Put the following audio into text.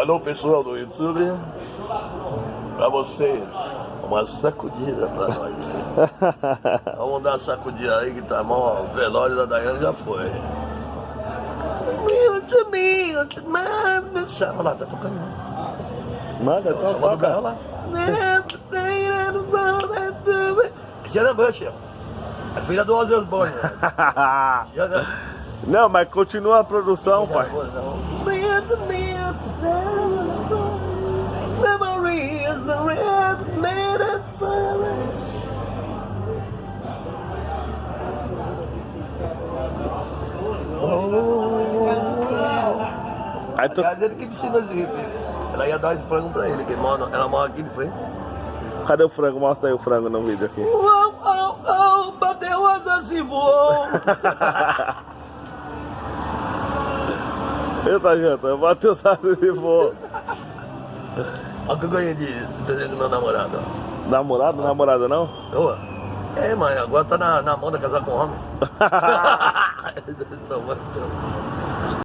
Alô, pessoal do YouTube, pra vocês, uma sacudida pra nós. Vamos dar uma sacudida aí que tá mal, o velório da Daiane já foi. Olha lá, tá tocando. Manda, Olha lá. Jenna Bush, a filha do Ozzy Osbourne. Não, mas continua a produção, pai. Aí tu... É ele que ensina esse referido. Ela ia dar esse frango pra ele, que ela mora aqui de frente. Cadê o frango? Mostra aí o frango no vídeo aqui. Bateu asas e voou. Eita, janta, bateu o asas e voou. Olha o que eu ganhei de presente do meu namorado. Namorado? Namorada não? Boa. É, mãe, agora tá na moda casar com homem.